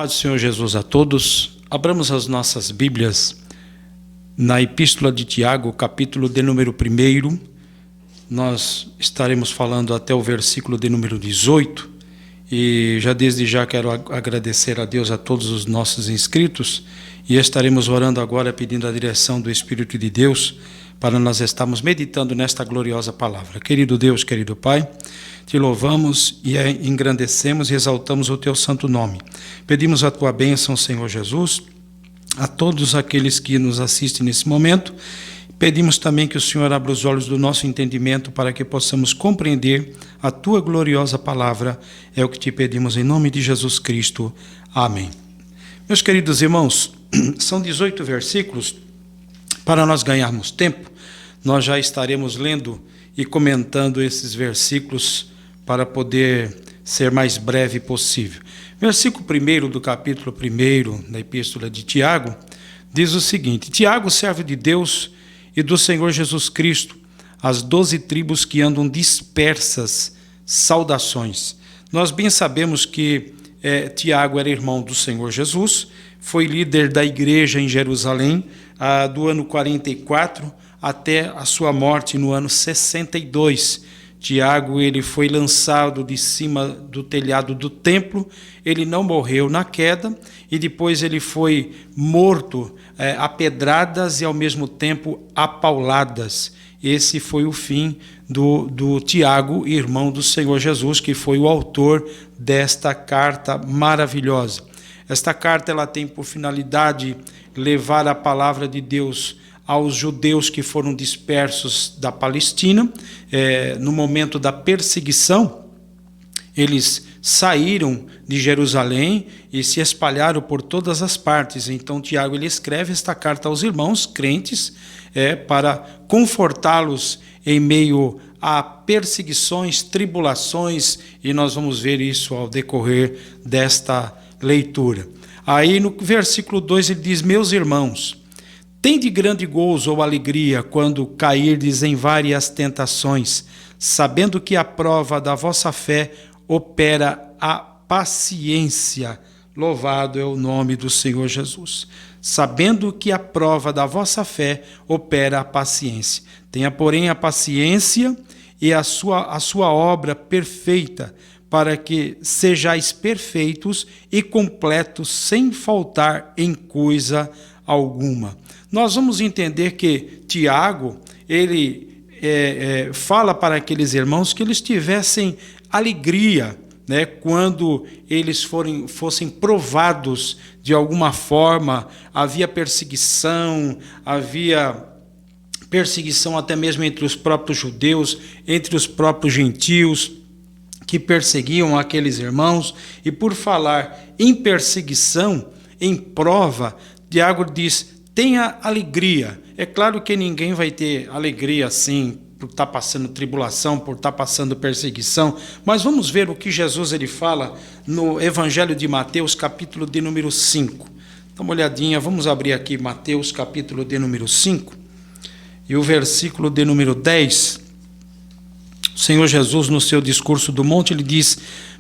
Paz do Senhor Jesus a todos. Abramos as nossas Bíblias na Epístola de Tiago, capítulo de número 1. Nós estaremos falando até o versículo de número 18. E desde já quero agradecer a Deus a todos os nossos inscritos. E estaremos orando agora pedindo a direção do Espírito de Deus para nós estarmos meditando nesta gloriosa palavra. Querido Deus, querido Pai, te louvamos e engrandecemos e exaltamos o teu santo nome. Pedimos a tua bênção, Senhor Jesus, a todos aqueles que nos assistem nesse momento. Pedimos também que o Senhor abra os olhos do nosso entendimento para que possamos compreender a tua gloriosa palavra. É o que te pedimos em nome de Jesus Cristo. Amém. Meus queridos irmãos, são 18 versículos. Para nós ganharmos tempo, nós já estaremos lendo e comentando esses versículos para poder ser mais breve possível. Versículo 1 do capítulo 1 da Epístola de Tiago diz o seguinte: Tiago, servo de Deus e do Senhor Jesus Cristo, as 12 tribos que andam dispersas, saudações. Nós bem sabemos que Tiago era irmão do Senhor Jesus, foi líder da igreja em Jerusalém do ano 44 até a sua morte no ano 62. Tiago, ele foi lançado de cima do telhado do templo, ele não morreu na queda e depois ele foi morto a pedradas e ao mesmo tempo a pauladas. Esse foi o fim do Tiago, irmão do Senhor Jesus, que foi o autor desta carta maravilhosa. Esta carta ela tem por finalidade levar a palavra de Deus aos judeus que foram dispersos da Palestina. No momento da perseguição, eles saíram de Jerusalém e se espalharam por todas as partes. Então, Tiago ele escreve esta carta aos irmãos crentes para confortá-los em meio a perseguições, tribulações, e nós vamos ver isso ao decorrer desta leitura. Aí no versículo 2 ele diz: meus irmãos, tende grande gozo ou alegria quando cairdes em várias tentações, sabendo que a prova da vossa fé opera a paciência. Louvado é o nome do Senhor Jesus. Sabendo que a prova da vossa fé opera a paciência. Tenha, porém, a paciência e a sua obra perfeita, para que sejais perfeitos e completos, sem faltar em coisa alguma. Nós vamos entender que Tiago, ele fala para aqueles irmãos que eles tivessem alegria, né, quando eles fossem provados de alguma forma. Havia perseguição até mesmo entre os próprios judeus, entre os próprios gentios, que perseguiam aqueles irmãos. E por falar em perseguição, em prova, Tiago diz: tenha alegria. É claro que ninguém vai ter alegria assim, por estar passando tribulação, por estar passando perseguição, mas vamos ver o que Jesus ele fala no Evangelho de Mateus, capítulo de número 5. Dá uma olhadinha, vamos abrir aqui Mateus, capítulo de número 5, e o versículo de número 10. O Senhor Jesus, no seu discurso do monte, ele diz: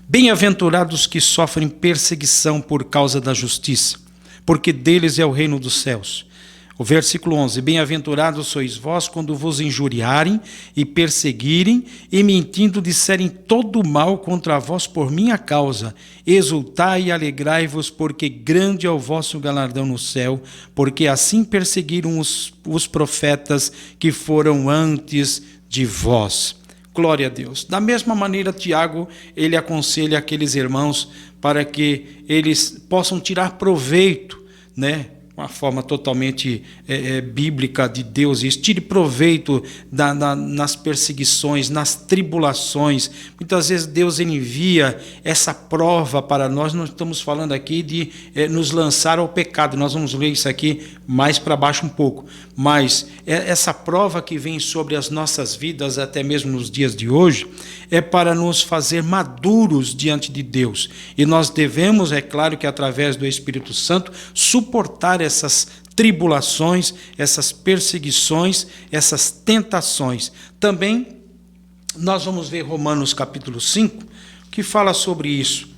bem-aventurados que sofrem perseguição por causa da justiça, porque deles é o reino dos céus. O versículo 11: bem-aventurados sois vós quando vos injuriarem e perseguirem e mentindo disserem todo mal contra vós por minha causa. Exultai e alegrai-vos, porque grande é o vosso galardão no céu, porque assim perseguiram os profetas que foram antes de vós. Glória a Deus. Da mesma maneira, Tiago, ele aconselha aqueles irmãos para que eles possam tirar proveito, né? Uma forma totalmente bíblica de Deus, isso. Tire proveito nas perseguições, nas tribulações. Muitas vezes Deus envia essa prova para nós. Nós estamos falando aqui de nos lançar ao pecado. Nós vamos ler isso aqui mais para baixo um pouco. Mas essa prova que vem sobre as nossas vidas, até mesmo nos dias de hoje, é para nos fazer maduros diante de Deus. E nós devemos, é claro que através do Espírito Santo, suportar essas tribulações, essas perseguições, essas tentações. Também nós vamos ver Romanos capítulo 5, que fala sobre isso.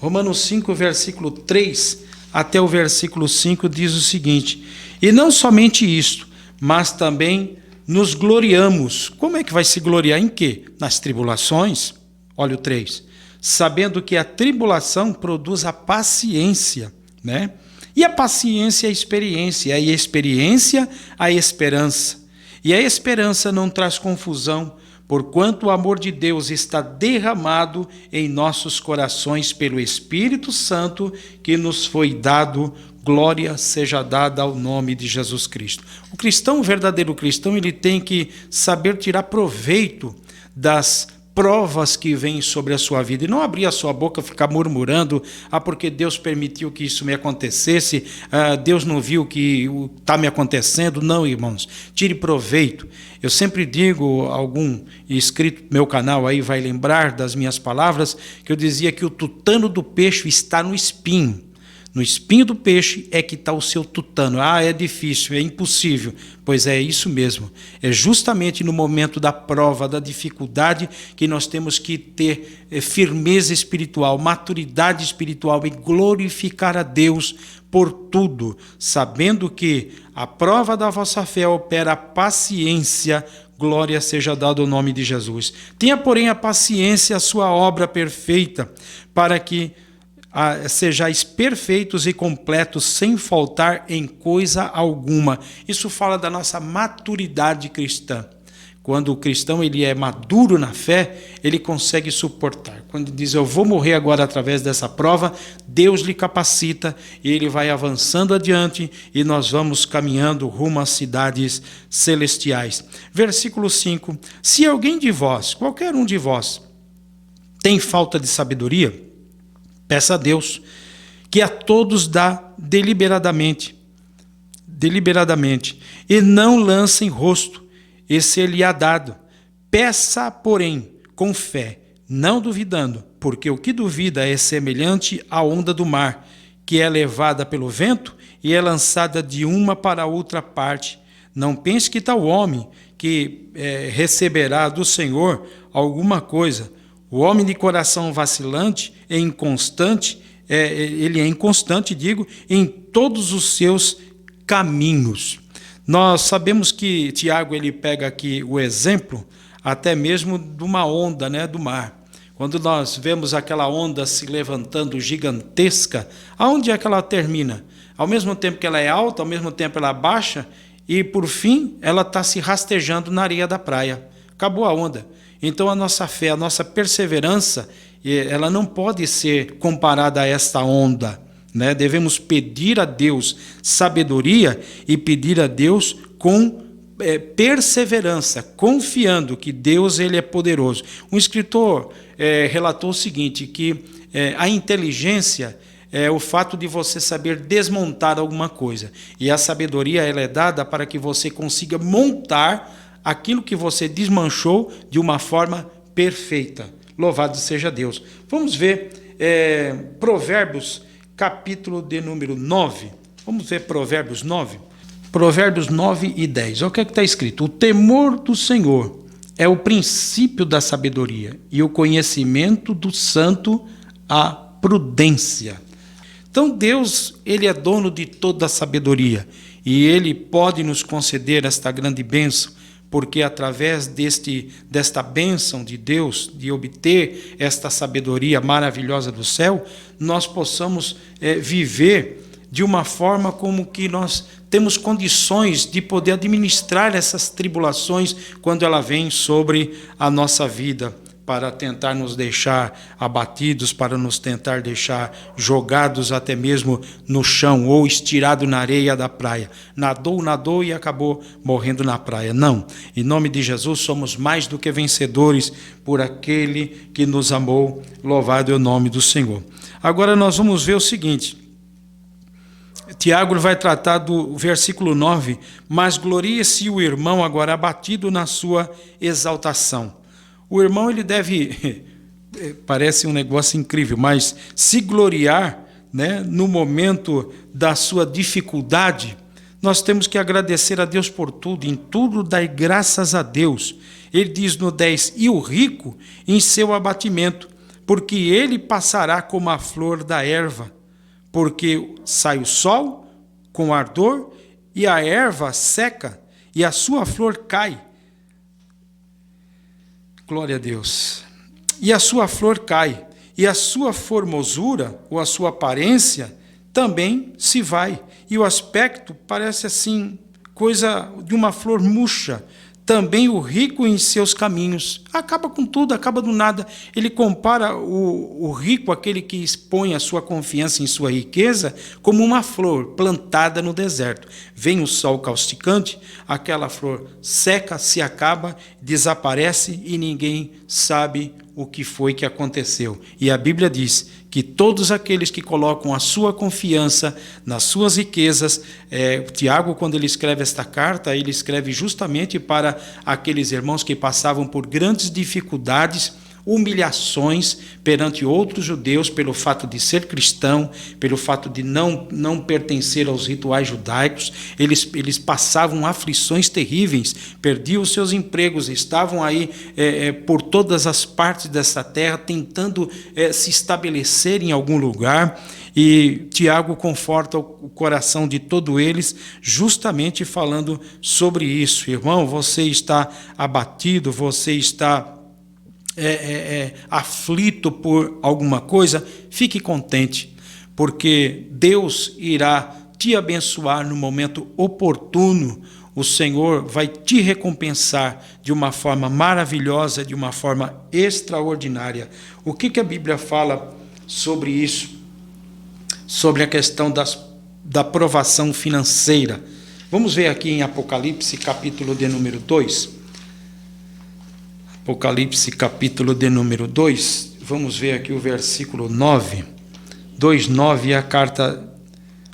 Romanos 5, versículo 3 até o versículo 5 diz o seguinte: e não somente isto, mas também nos gloriamos. Como é que vai se gloriar em quê? Nas tribulações. Olha o 3. Sabendo que a tribulação produz a paciência, né? E a paciência é a experiência, e a experiência a esperança. E a esperança não traz confusão, porquanto o amor de Deus está derramado em nossos corações pelo Espírito Santo que nos foi dado. Glória seja dada ao nome de Jesus Cristo. O cristão, o verdadeiro cristão, ele tem que saber tirar proveito das provas que vêm sobre a sua vida e não abrir a sua boca e ficar murmurando: porque Deus permitiu que isso me acontecesse, Deus não viu que está me acontecendo. Não, irmãos, tire proveito. Eu sempre digo, algum inscrito no meu canal aí vai lembrar das minhas palavras, que eu dizia que o tutano do peixe está no espinho. No espinho do peixe é que está o seu tutano. É difícil, é impossível. Pois é isso mesmo. É justamente no momento da prova, da dificuldade, que nós temos que ter firmeza espiritual, maturidade espiritual e glorificar a Deus por tudo, sabendo que a prova da vossa fé opera a paciência. Glória seja dada ao nome de Jesus. Tenha, porém, a paciência, a sua obra perfeita, para que sejais perfeitos e completos, sem faltar em coisa alguma. Isso fala da nossa maturidade cristã. Quando o cristão ele é maduro na fé, ele consegue suportar. Quando diz: eu vou morrer agora através dessa prova, Deus lhe capacita e ele vai avançando adiante e nós vamos caminhando rumo às cidades celestiais. Versículo 5. Se alguém de vós, qualquer um de vós, tem falta de sabedoria, peça a Deus, que a todos dá deliberadamente, e não lance em rosto, e ser-lhe-á dado. Peça, porém, com fé, não duvidando, porque o que duvida é semelhante à onda do mar, que é levada pelo vento e é lançada de uma para outra parte. Não pense que tal homem que receberá do Senhor alguma coisa. O homem de coração vacilante é inconstante, ele é inconstante, em todos os seus caminhos. Nós sabemos que Tiago ele pega aqui o exemplo até mesmo de uma onda, do mar. Quando nós vemos aquela onda se levantando gigantesca, aonde é que ela termina? Ao mesmo tempo que ela é alta, ao mesmo tempo ela baixa, e por fim ela está se rastejando na areia da praia. Acabou a onda. Então a nossa fé, a nossa perseverança, ela não pode ser comparada a esta onda. Devemos pedir a Deus sabedoria e pedir a Deus com perseverança, confiando que Deus ele é poderoso. Um escritor relatou o seguinte, que a inteligência é o fato de você saber desmontar alguma coisa. E a sabedoria ela é dada para que você consiga montar aquilo que você desmanchou de uma forma perfeita. Louvado seja Deus. Vamos ver Provérbios, capítulo de número 9. Vamos ver Provérbios 9. Provérbios 9 e 10. Olha o que está escrito. O temor do Senhor é o princípio da sabedoria, e o conhecimento do santo a prudência. Então Deus, ele é dono de toda a sabedoria, e ele pode nos conceder esta grande bênção, porque através desta bênção de Deus, de obter esta sabedoria maravilhosa do céu, nós possamos viver de uma forma como que nós temos condições de poder administrar essas tribulações quando ela vem sobre a nossa vida, para tentar nos deixar abatidos, para nos tentar deixar jogados até mesmo no chão ou estirado na areia da praia. Nadou e acabou morrendo na praia. Não, em nome de Jesus somos mais do que vencedores por aquele que nos amou. Louvado é o nome do Senhor. Agora nós vamos ver o seguinte. Tiago vai tratar do versículo 9, mas glorie-se o irmão agora abatido na sua exaltação. O irmão ele deve, parece um negócio incrível, mas se gloriar no momento da sua dificuldade. Nós temos que agradecer a Deus por tudo, em tudo dai graças a Deus. Ele diz no 10, e o rico em seu abatimento, porque ele passará como a flor da erva, porque sai o sol com ardor, e a erva seca, e a sua flor cai. Glória a Deus. E a sua flor cai, e a sua formosura, ou a sua aparência, também se vai. E o aspecto parece assim, coisa de uma flor murcha. Também o rico em seus caminhos. Acaba com tudo, acaba do nada. Ele compara o rico, aquele que expõe a sua confiança em sua riqueza, como uma flor plantada no deserto. Vem o sol causticante, aquela flor seca, se acaba, desaparece e ninguém sabe o que foi que aconteceu. E a Bíblia diz que todos aqueles que colocam a sua confiança nas suas riquezas, Tiago, quando ele escreve esta carta, ele escreve justamente para aqueles irmãos que passavam por grandes dificuldades, humilhações perante outros judeus pelo fato de ser cristão, pelo fato de não pertencer aos rituais judaicos. Eles passavam aflições terríveis, perdiam os seus empregos, estavam aí por todas as partes dessa terra tentando se estabelecer em algum lugar. E Tiago conforta o coração de todos eles, justamente falando sobre isso. Irmão, você está abatido, você está aflito por alguma coisa, fique contente, porque Deus irá te abençoar no momento oportuno. O Senhor vai te recompensar de uma forma maravilhosa, de uma forma extraordinária. O que a Bíblia fala sobre isso? Sobre a questão da provação financeira. Vamos ver aqui em Apocalipse, capítulo de número 2. Apocalipse, capítulo de número 2, vamos ver aqui o versículo 9, 2:9,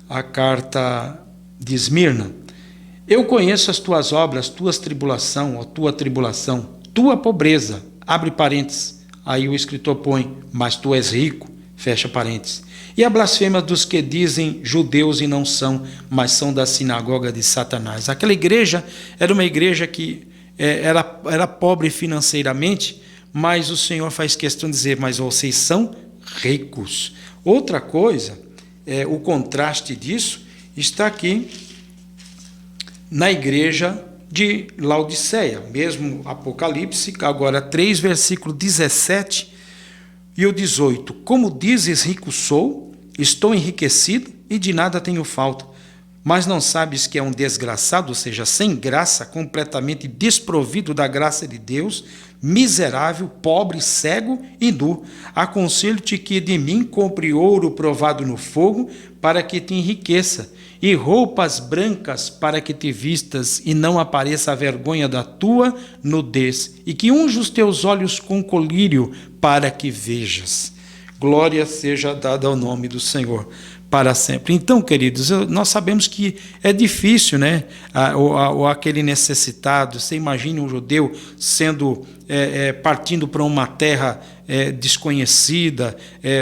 a carta de Esmirna. Eu conheço as tuas obras, tuas tribulação, ou tua tribulação, tua pobreza, abre parênteses, aí o escritor põe, mas tu és rico, fecha parênteses. E a blasfêmia dos que dizem judeus e não são, mas são da sinagoga de Satanás. Aquela igreja era uma igreja que era pobre financeiramente, mas o Senhor faz questão de dizer, mas vocês são ricos. Outra coisa, o contraste disso está aqui na igreja de Laodiceia, mesmo Apocalipse, agora 3, versículo 17 e o 18. Como dizes, rico sou, estou enriquecido e de nada tenho falta. Mas não sabes que é um desgraçado, ou seja, sem graça, completamente desprovido da graça de Deus, miserável, pobre, cego e nu. Aconselho-te que de mim compre ouro provado no fogo, para que te enriqueça, e roupas brancas para que te vistas, e não apareça a vergonha da tua nudez, e que unja os teus olhos com colírio, para que vejas. Glória seja dada ao nome do Senhor para sempre. Então, queridos, nós sabemos que é difícil, né? Ou aquele necessitado, você imagina um judeu partindo para uma terra desconhecida,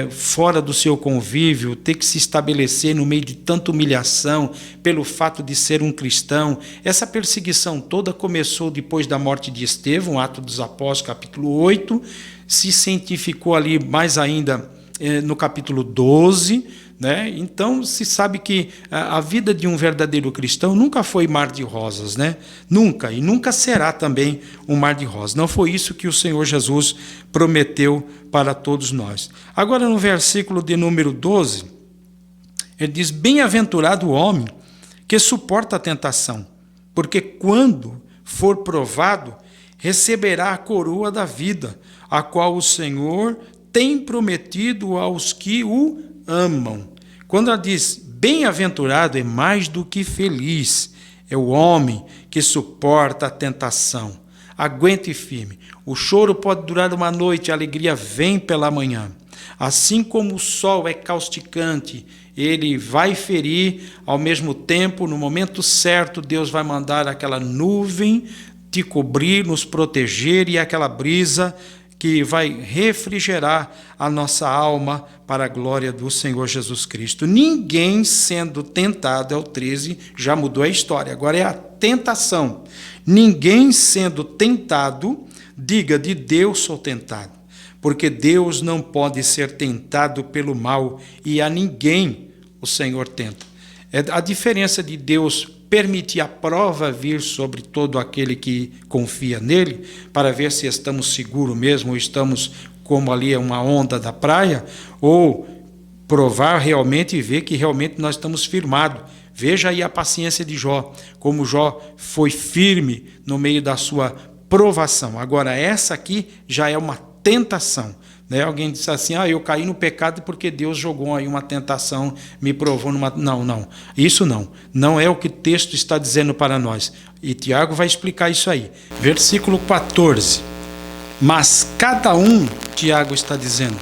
fora do seu convívio, ter que se estabelecer no meio de tanta humilhação pelo fato de ser um cristão. Essa perseguição toda começou depois da morte de Estevão, Atos dos Apóstolos, capítulo 8, se cientificou ali mais ainda no capítulo 12, né? Então se sabe que a vida de um verdadeiro cristão nunca foi mar de rosas, né? Nunca, e nunca será também um mar de rosas. Não foi isso que o Senhor Jesus prometeu para todos nós. Agora no versículo de número 12, ele diz, bem-aventurado o homem que suporta a tentação, porque quando for provado, receberá a coroa da vida, a qual o Senhor tem prometido aos que o amam. Quando ela diz bem-aventurado, é mais do que feliz. É o homem que suporta a tentação. Aguente firme. O choro pode durar uma noite, a alegria vem pela manhã. Assim como o sol é causticante, ele vai ferir, ao mesmo tempo, no momento certo, Deus vai mandar aquela nuvem te cobrir, nos proteger, e aquela brisa que vai refrigerar a nossa alma para a glória do Senhor Jesus Cristo. Ninguém sendo tentado, é o 13, já mudou a história, agora é a tentação. Ninguém sendo tentado, diga, de Deus sou tentado. porque Deus não pode ser tentado pelo mal e a ninguém o Senhor tenta. É a diferença de Deus permitir a prova vir sobre todo aquele que confia nele, para ver se estamos seguros mesmo, ou estamos como ali é uma onda da praia, ou provar realmente e ver que realmente nós estamos firmados. Veja aí a paciência de Jó, como Jó foi firme no meio da sua provação. Agora, essa aqui já é uma tentação. Né? Alguém disse assim, eu caí no pecado porque Deus jogou aí uma tentação, me provou numa... Não, isso não é o que o texto está dizendo para nós. E Tiago vai explicar isso aí. Versículo 14. Mas cada um, Tiago está dizendo,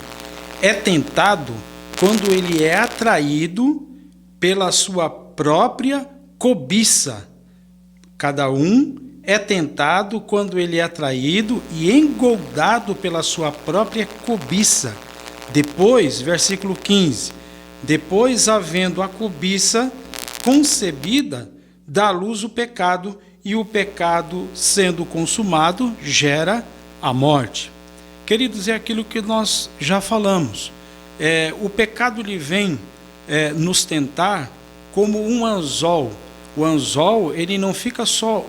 é tentado quando ele é atraído pela sua própria cobiça. Cada um é tentado quando ele é atraído e engoldado pela sua própria cobiça. Depois, versículo 15, depois, havendo a cobiça concebida, dá à luz o pecado, e o pecado, sendo consumado, gera a morte. Queridos, é aquilo que nós já falamos. O pecado ele vem nos tentar como um anzol. O anzol, ele não fica só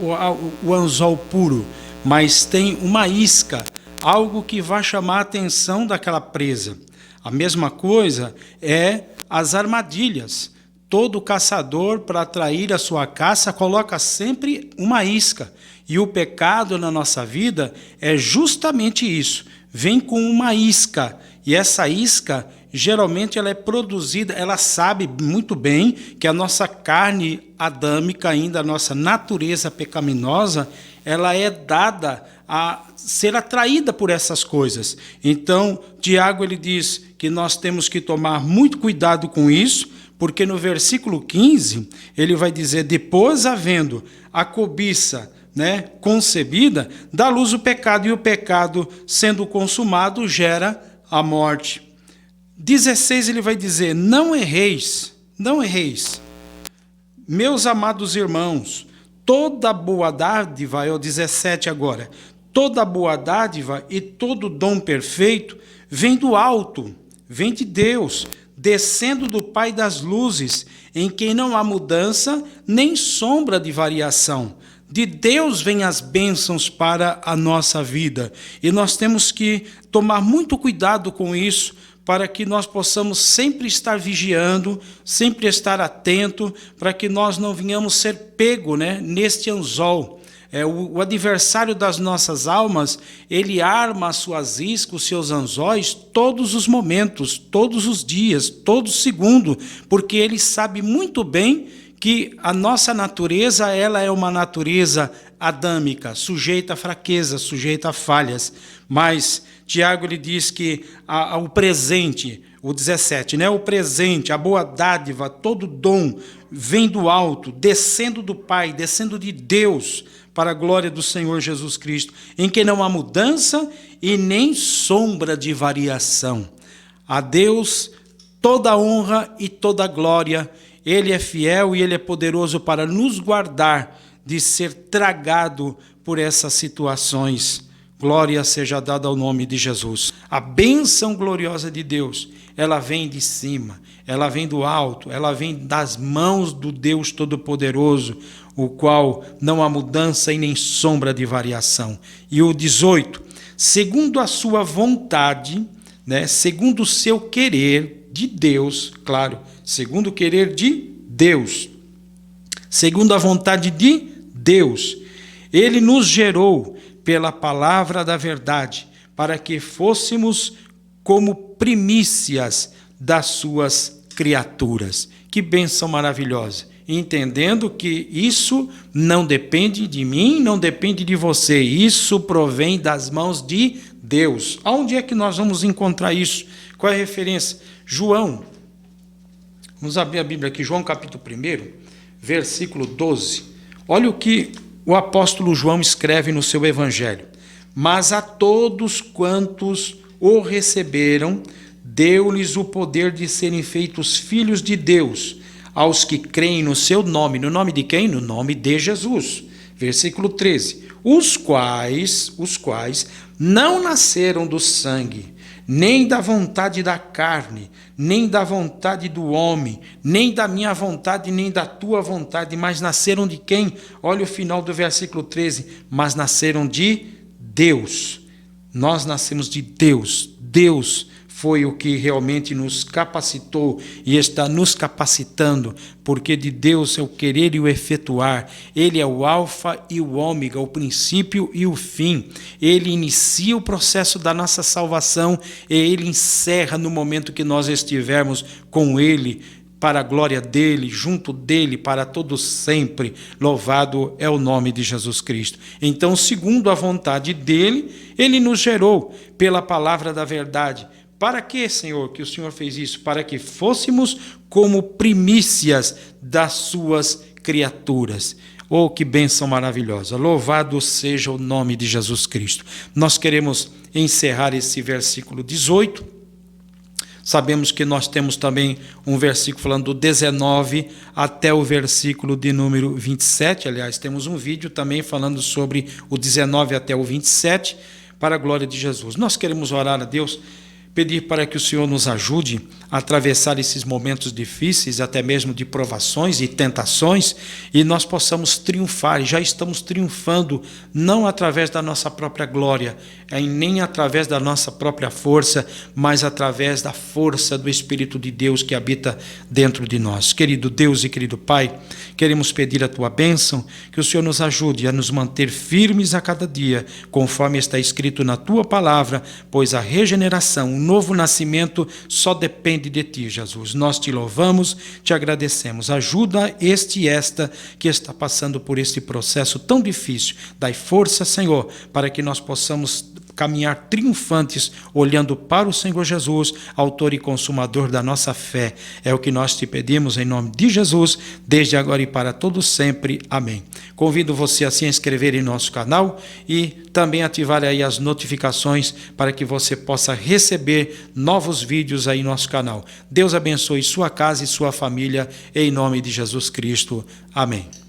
o anzol puro, mas tem uma isca, algo que vai chamar a atenção daquela presa. A mesma coisa é as armadilhas. Todo caçador, para atrair a sua caça, coloca sempre uma isca. E o pecado na nossa vida é justamente isso. Vem com uma isca. E essa isca, geralmente, ela é produzida, ela sabe muito bem que a nossa carne adâmica, ainda a nossa natureza pecaminosa, ela é dada a ser atraída por essas coisas. Então, Tiago ele diz que nós temos que tomar muito cuidado com isso, porque no versículo 15, ele vai dizer, depois havendo a cobiça, concebida, dá à luz o pecado, e o pecado, sendo consumado, gera a morte. 16 ele vai dizer, não erreis, meus amados irmãos, toda boa dádiva, é o 17 agora, toda boa dádiva e todo dom perfeito vem do alto, vem de Deus, descendo do Pai das luzes, em quem não há mudança nem sombra de variação. De Deus vêm as bênçãos para a nossa vida. E nós temos que tomar muito cuidado com isso, para que nós possamos sempre estar vigiando, sempre estar atento, para que nós não venhamos ser pego neste anzol. O adversário das nossas almas, ele arma as suas iscas, os seus anzóis, todos os momentos, todos os dias, todo segundo, porque ele sabe muito bem que a nossa natureza, ela é uma natureza adâmica, sujeita a fraqueza, sujeita a falhas. Mas Tiago ele diz que o presente, o 17, o presente, a boa dádiva, todo dom vem do alto, descendo do Pai, descendo de Deus, para a glória do Senhor Jesus Cristo, em que não há mudança e nem sombra de variação. A Deus toda a honra e toda a glória. Ele é fiel e Ele é poderoso para nos guardar de ser tragado por essas situações. Glória seja dada ao nome de Jesus. A bênção gloriosa de Deus, ela vem de cima, ela vem do alto, ela vem das mãos do Deus Todo-Poderoso, o qual não há mudança e nem sombra de variação. E o 18, segundo a sua vontade, segundo o seu querer de Deus, claro, segundo o querer de Deus, segundo a vontade de Deus, Ele nos gerou pela palavra da verdade, para que fôssemos como primícias das suas criaturas. Que bênção maravilhosa! Entendendo que isso não depende de mim, não depende de você, isso provém das mãos de Deus. Aonde é que nós vamos encontrar isso? Qual é a referência? João, vamos abrir a Bíblia aqui, João capítulo 1, versículo 12. Olha o que o apóstolo João escreve no seu evangelho. Mas a todos quantos o receberam, deu-lhes o poder de serem feitos filhos de Deus, aos que creem no seu nome. No nome de quem? No nome de Jesus. Versículo 13. Os quais não nasceram do sangue, nem da vontade da carne, nem da vontade do homem, nem da minha vontade, nem da tua vontade, mas nasceram de quem? Olha o final do versículo 13, mas nasceram de Deus. Nós nascemos de Deus. Deus foi o que realmente nos capacitou e está nos capacitando, porque de Deus é o querer e o efetuar. Ele é o alfa e o ômega, o princípio e o fim. Ele inicia o processo da nossa salvação e ele encerra no momento que nós estivermos com ele, para a glória dele, junto dele, para todo sempre. Louvado é o nome de Jesus Cristo. Então, segundo a vontade dele, ele nos gerou pela palavra da verdade. Para que, Senhor, que o Senhor fez isso? Para que fôssemos como primícias das suas criaturas. Oh, que bênção maravilhosa! Louvado seja o nome de Jesus Cristo. Nós queremos encerrar esse versículo 18. Sabemos que nós temos também um versículo falando do 19 até o versículo de número 27. Aliás, temos um vídeo também falando sobre o 19 até o 27, para a glória de Jesus. Nós queremos orar a Deus, pedir para que o Senhor nos ajude a atravessar esses momentos difíceis, até mesmo de provações e tentações, e nós possamos triunfar, e já estamos triunfando, não através da nossa própria glória, nem através da nossa própria força, mas através da força do Espírito de Deus que habita dentro de nós. Querido Deus e querido Pai, queremos pedir a Tua bênção, que o Senhor nos ajude a nos manter firmes a cada dia, conforme está escrito na Tua palavra, pois a regeneração, o novo nascimento só depende de Ti, Jesus. Nós Te louvamos, Te agradecemos. Ajuda este e esta que está passando por este processo tão difícil. Dai força, Senhor, para que nós possamos caminhar triunfantes, olhando para o Senhor Jesus, autor e consumador da nossa fé. É o que nós te pedimos em nome de Jesus, desde agora e para todos sempre. Amém. Convido você a se inscrever em nosso canal e também ativar aí as notificações para que você possa receber novos vídeos aí no nosso canal. Deus abençoe sua casa e sua família, em nome de Jesus Cristo. Amém.